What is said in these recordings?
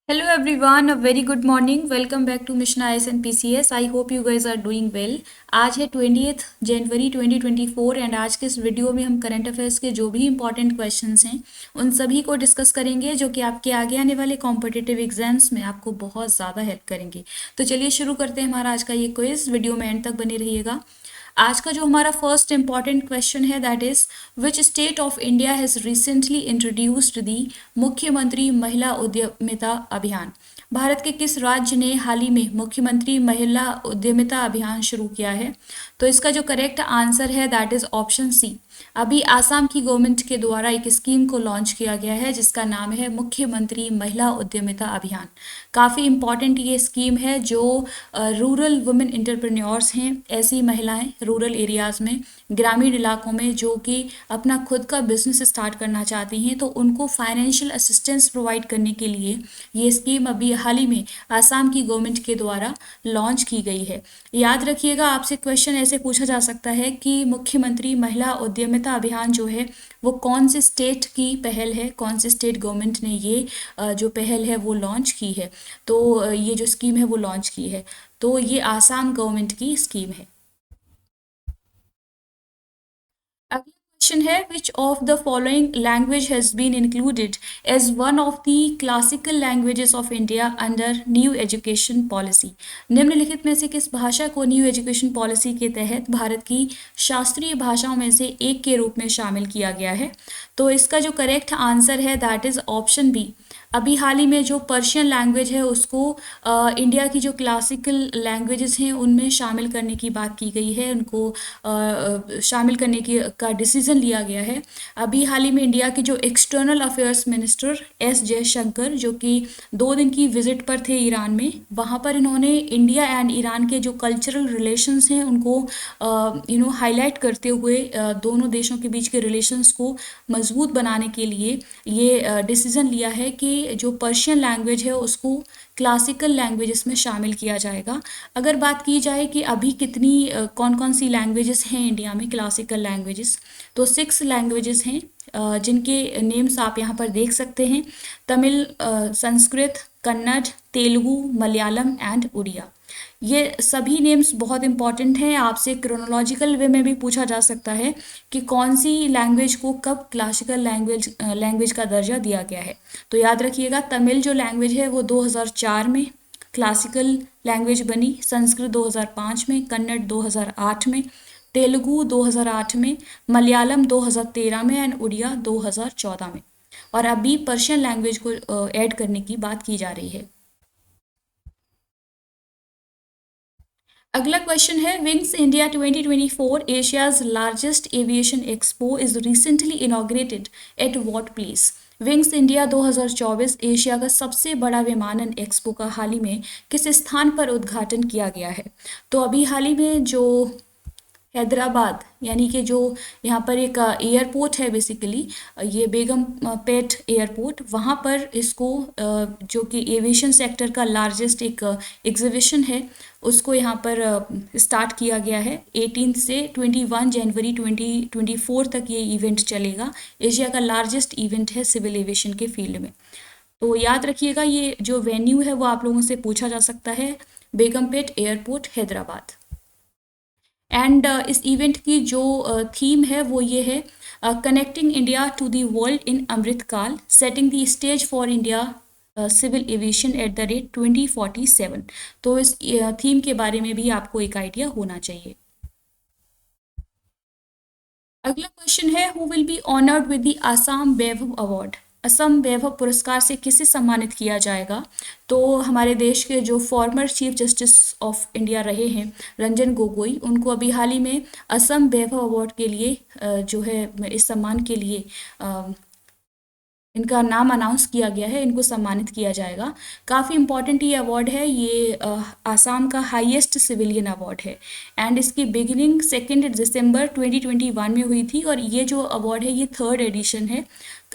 Hello everyone, a very good morning. Welcome back to Mission IS and PCS. I hope you guys are doing well. आज है 20th January 2024 and आज के इस video में हम current affairs के जो भी इंपॉर्टेंट क्वेश्चंस हैं उन सभी को डिस्कस करेंगे जो कि आपके आगे आने वाले कॉम्पिटिटिव एग्जाम्स में आपको बहुत ज़्यादा हेल्प करेंगे। तो चलिए शुरू करते हैं हमारा आज का ये क्विज। वीडियो में एंड तक बने रहिएगा। आज का जो हमारा फर्स्ट इंपॉर्टेंट क्वेश्चन है that is which state of India has recently introduced the Mukhyamantri Mahila उद्यमिता अभियान। भारत के किस राज्य ने हाल ही में मुख्यमंत्री महिला उद्यमिता अभियान शुरू किया है? तो इसका जो करेक्ट आंसर है दैट इज ऑप्शन सी। अभी आसाम की गवर्नमेंट के द्वारा एक स्कीम को लॉन्च किया गया है जिसका नाम है मुख्यमंत्री महिला उद्यमिता अभियान। काफ़ी इम्पॉर्टेंट ये स्कीम है जो रूरल वुमेन एंटरप्रेन्योर्स हैं, ऐसी महिलाएं रूरल एरियाज़ में, ग्रामीण इलाकों में जो कि अपना खुद का बिजनेस स्टार्ट करना चाहती हैं, तो उनको फाइनेंशियल असिस्टेंस प्रोवाइड करने के लिए ये स्कीम अभी हाल ही में आसाम की गवर्नमेंट के द्वारा लॉन्च की गई है। याद रखिएगा, आपसे क्वेश्चन ऐसे पूछा जा सकता है कि मुख्यमंत्री महिला उद्यमिता अभियान जो है वो कौन से स्टेट की पहल है, कौन से स्टेट गवर्नमेंट ने ये जो पहल है वो लॉन्च की है। तो ये जो स्कीम है वो लॉन्च की है, तो ये आसाम गवर्नमेंट की स्कीम है। अगला क्वेश्चन है which of the following language has been included as one of the classical languages of India under new education policy. निम्नलिखित में से किस भाषा को न्यू एजुकेशन पॉलिसी के तहत भारत की शास्त्रीय भाषाओं में से एक के रूप में शामिल किया गया है? तो इसका जो करेक्ट आंसर है दैट इज ऑप्शन बी। अभी हाल ही में जो पर्शियन लैंग्वेज है उसको इंडिया की जो क्लासिकल लैंग्वेजेस हैं उनमें शामिल करने की बात की गई है, उनको शामिल करने की का डिसीजन लिया गया है। अभी हाल ही में इंडिया के जो external affairs minister S Jaishankar जो कि 2 दिन की विजिट पर थे ईरान में, वहाँ पर इन्होंने इंडिया एंड ईरान के जो कल्चरल रिलेशंस हैं उनको हाईलाइट करते हुए दोनों देशों के बीच के रिलेशंस को मजबूत बनाने के लिए ये डिसीज़न लिया है कि जो पर्शियन लैंग्वेज है उसको क्लासिकल लैंग्वेजेस में शामिल किया जाएगा। अगर बात की जाए कि अभी कितनी कौन कौन सी लैंग्वेजेस हैं इंडिया में क्लासिकल लैंग्वेजेस, तो 6 लैंग्वेजेस हैं जिनके नेम्स आप यहाँ पर देख सकते हैं। तमिल, संस्कृत, कन्नड़, तेलुगु, मलयालम एंड उड़िया। ये सभी नेम्स बहुत इंपॉर्टेंट हैं। आपसे क्रोनोलॉजिकल वे में भी पूछा जा सकता है कि कौन सी लैंग्वेज को कब क्लासिकल लैंग्वेज का दर्जा दिया गया है। तो याद रखिएगा, तमिल जो लैंग्वेज है वो 2004 में क्लासिकल लैंग्वेज बनी, संस्कृत 2005 में, कन्नड़ 2008 में, तेलुगु 2008 में, मलयालम 2013 में एंड उड़िया 2014 में। और अभी पर्शियन लैंग्वेज को ऐड करने की बात की जा रही है। अगला क्वेश्चन है wings India 2024 Asia's largest aviation expo is recently inaugurated at what place. Wings India 2024 Asia का सबसे बड़ा विमानन एक्सपो का हाल ही में किस स्थान पर उद्घाटन किया गया है? तो अभी हाल ही में जो हैदराबाद यानी कि जो यहाँ पर एक एयरपोर्ट है बेसिकली, ये बेगम पेट एयरपोर्ट, वहाँ पर इसको जो कि एविएशन सेक्टर का लार्जेस्ट एक एग्जीबिशन है उसको यहाँ पर स्टार्ट किया गया है। 18 से 21 जनवरी 2024 तक ये इवेंट चलेगा। एशिया का लार्जेस्ट इवेंट है सिविल एविएशन के फील्ड में। तो याद रखिएगा, ये जो वेन्यू है वो आप लोगों से पूछा जा सकता है, बेगमपेट एयरपोर्ट हैदराबाद। एंड इस इवेंट की जो थीम है वो ये है, connecting India to the world in Amritkaal, setting the stage for India civil aviation at the rate 2047। तो इस थीम के बारे में भी आपको एक आइडिया होना चाहिए। अगला क्वेश्चन है who will be honoured with the Assam Vaibhav award. Assam Vaibhav पुरस्कार से किसे सम्मानित किया जाएगा? तो हमारे देश के जो former chief justice of India रहे हैं रंजन गोगोई, उनको अभी हाल ही में असम वैभव अवार्ड के लिए जो है इस सम्मान के लिए इनका नाम अनाउंस किया गया है, इनको सम्मानित किया जाएगा। काफ़ी इंपॉर्टेंट ये अवार्ड है, ये आसाम का हाईएस्ट सिविलियन अवार्ड है एंड इसकी बिगिनिंग 2 दिसंबर 2021 में हुई थी और ये जो अवार्ड है ये 3rd एडिशन है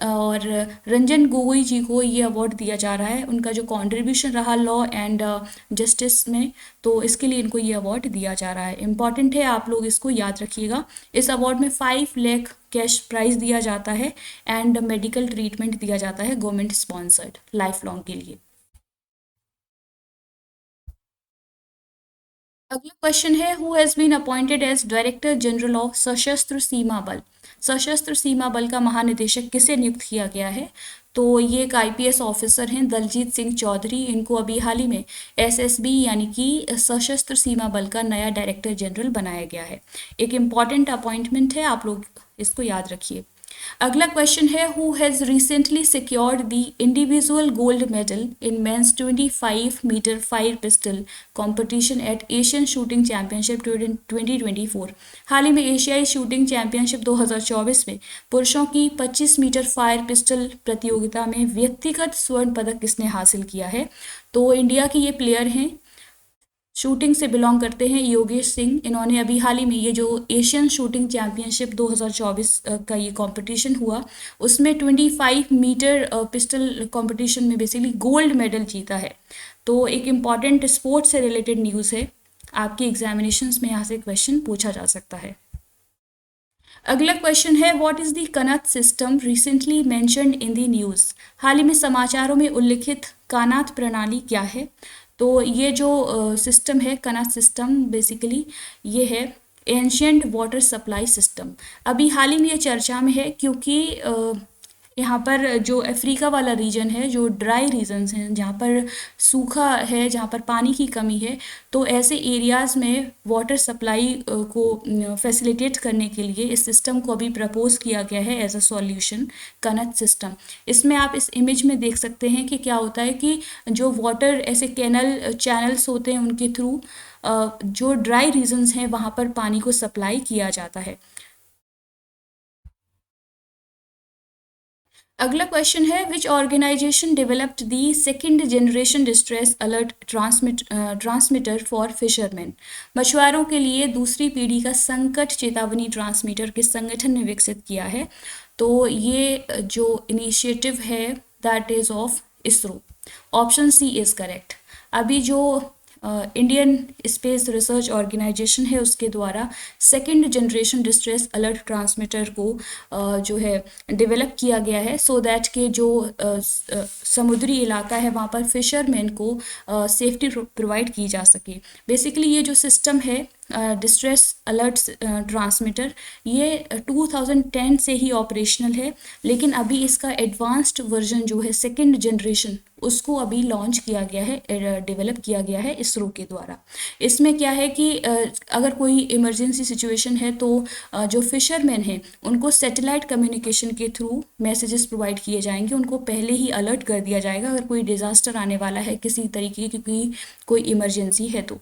और रंजन गोगोई जी को ये अवार्ड दिया जा रहा है। उनका जो कंट्रीब्यूशन रहा लॉ एंड जस्टिस में, तो इसके लिए इनको ये अवार्ड दिया जा रहा है। इम्पॉर्टेंट है, आप लोग इसको याद रखिएगा। इस अवार्ड में 5 लाख कैश प्राइज दिया जाता है एंड मेडिकल ट्रीटमेंट दिया जाता है गवर्नमेंट स्पॉन्सर्ड लाइफ लॉन्ग के लिए। अगला क्वेश्चन है, who has been appointed as director general of Sashastra Seema बल। सशस्त्र सीमा बल का महानिदेशक किसे नियुक्त किया गया है? तो ये एक आईपीएस ऑफिसर हैं, दलजीत सिंह चौधरी। इनको अभी हाल ही में एसएसबी यानी कि सशस्त्र सीमा बल का नया डायरेक्टर जनरल बनाया गया है। एक इम्पॉर्टेंट अपॉइंटमेंट है, आप लोग इसको याद रखिए। अगला क्वेश्चन है, who has recently secured the individual gold medal in men's 25 metre fire pistol competition at Asian shooting championship 2024। हाल ही में एशियाई शूटिंग चैंपियनशिप 2024 में पुरुषों की 25 मीटर फायर पिस्टल प्रतियोगिता में व्यक्तिगत स्वर्ण पदक किसने हासिल किया है? तो इंडिया के ये प्लेयर हैं, शूटिंग से बिलोंग करते हैं, योगेश सिंह। इन्होंने अभी हाल ही में ये जो एशियन शूटिंग चैंपियनशिप 2024 का ये कंपटीशन हुआ, उसमें 25 मीटर पिस्टल कंपटीशन में बेसिकली गोल्ड मेडल जीता है। तो एक इम्पॉर्टेंट स्पोर्ट्स से रिलेटेड न्यूज़ है, आपके एग्जामिनेशंस में यहाँ से क्वेश्चन पूछा जा सकता है। अगला क्वेश्चन है, what is the qanat system recently mentioned in the news. हाल ही में समाचारों में उल्लिखित कानात प्रणाली क्या है? तो ये जो सिस्टम है कनत सिस्टम, बेसिकली ये है एंशियंट वाटर सप्लाई सिस्टम। अभी हाल ही में ये चर्चा में है क्योंकि यहाँ पर जो अफ्रीका वाला रीजन है, जो ड्राई रीजन्स हैं, जहाँ पर सूखा है, जहाँ पर पानी की कमी है, तो ऐसे एरियाज़ में वाटर सप्लाई को फैसिलिटेट करने के लिए इस सिस्टम को अभी प्रपोज किया गया है एज अ सॉल्यूशन, कनत सिस्टम। इसमें आप इस इमेज में देख सकते हैं कि क्या होता है कि जो वाटर ऐसे कैनल चैनल्स होते हैं, उनके थ्रू जो ड्राई रीजन्स हैं वहाँ पर पानी को सप्लाई किया जाता है। अगला क्वेश्चन है, which organisation developed the second generation distress alert transmitter for fisherman. मछुआरों के लिए दूसरी पीढ़ी का संकट चेतावनी ट्रांसमीटर किस संगठन ने विकसित किया है? तो ये जो इनिशिएटिव है that is of ISRO. Option C is correct. अभी जो इंडियन स्पेस रिसर्च ऑर्गेनाइजेशन है, उसके द्वारा second generation distress alert transmitter को जो है डेवलप किया गया है, सो दैट के जो समुद्री इलाका है वहाँ पर फिशरमैन को सेफ्टी प्रोवाइड की जा सके। बेसिकली ये जो सिस्टम है डिस्ट्रेस अलर्ट ट्रांसमीटर, ये 2010 से ही ऑपरेशनल है, लेकिन अभी इसका एडवांस्ड वर्जन जो है सेकेंड जनरेशन, उसको अभी लॉन्च किया गया है, डेवलप किया गया है इसरो के द्वारा। इसमें क्या है कि अगर कोई इमरजेंसी सिचुएशन है तो जो फिशरमैन हैं उनको सैटेलाइट कम्युनिकेशन के थ्रू मैसेजेस प्रोवाइड किए जाएंगे, उनको पहले ही अलर्ट कर दिया जाएगा अगर कोई डिज़ास्टर आने वाला है किसी तरीके की कोई इमरजेंसी है तो।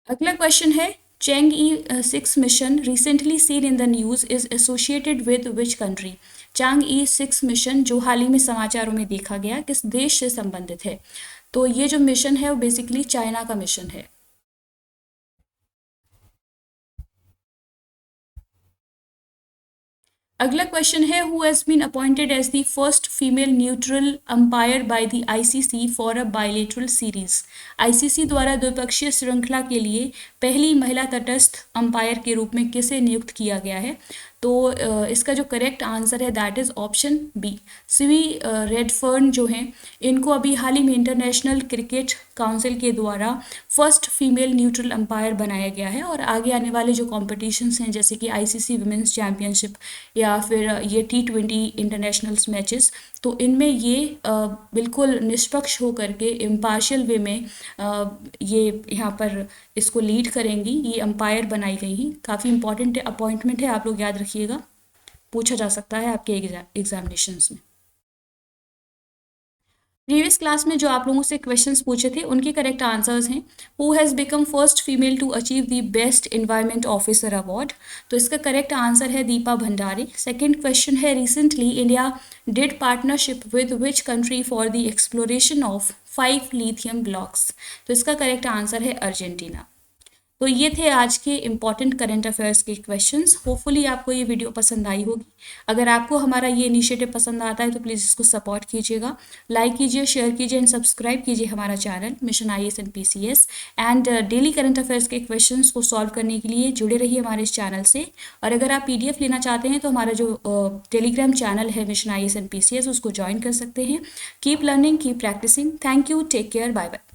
अगला क्वेश्चन है, Chang'e 6 mission recently seen in the news is associated with which country. Chang'e 6 mission जो हाल ही में समाचारों में देखा गया, किस देश से संबंधित है? तो ये जो मिशन है वो बेसिकली चाइना का मिशन है। अगला क्वेश्चन है, who has been appointed as the first female neutral umpire by the ICC for a bilateral series. ICC द्वारा द्विपक्षीय श्रृंखला के लिए पहली महिला तटस्थ अंपायर के रूप में किसे नियुक्त किया गया है? तो इसका जो करेक्ट आंसर है दैट इज़ ऑप्शन बी, सीवी रेडफर्न जो हैं, इनको अभी हाल ही में इंटरनेशनल क्रिकेट काउंसिल के द्वारा फर्स्ट फीमेल न्यूट्रल अंपायर बनाया गया है। और आगे आने वाले जो कॉम्पिटिशन्स हैं जैसे कि आईसीसी वुमेंस चैम्पियनशिप या फिर ये T20 इंटरनेशनल्स मैचेस, तो इनमें ये बिल्कुल निष्पक्ष होकर के इम्पार्शियल वे में ये यहाँ पर इसको लीड करेंगी। ये अंपायर बनाई गई हैं, काफ़ी इंपॉर्टेंट अपॉइंटमेंट है, आप लोग याद रखिएगा, पूछा जा सकता है आपके एग्जामिनेशंस में। प्रीवियस क्लास में जो आप लोगों से क्वेश्चंस पूछे थे उनके करेक्ट आंसर्स हैं, who has become first female to achieve the best environment officer award. तो इसका करेक्ट आंसर है दीपा भंडारी। सेकंड क्वेश्चन है, recently India did partnership with which country for the exploration of 5 lithium blocks. तो इसका correct answer है Argentina. तो ये थे आज के इम्पॉर्टेंट करंट अफेयर्स के क्वेश्चंस। होपफुली आपको ये वीडियो पसंद आई होगी। अगर आपको हमारा ये इनिशिएटिव पसंद आता है तो प्लीज़ इसको सपोर्ट कीजिएगा, लाइक कीजिए, शेयर कीजिए एंड सब्सक्राइब कीजिए हमारा channel mission IAS and PCS। And daily current affairs के क्वेश्चंस को सॉल्व करने के लिए जुड़े रहिए हमारे इस चैनल से। और अगर आप PDF लेना चाहते हैं तो हमारा जो टेलीग्राम चैनल है मिशन IAS एंड PCS, उसको ज्वाइन कर सकते हैं। Keep learning, keep practising. Thank you, take care, bye bye.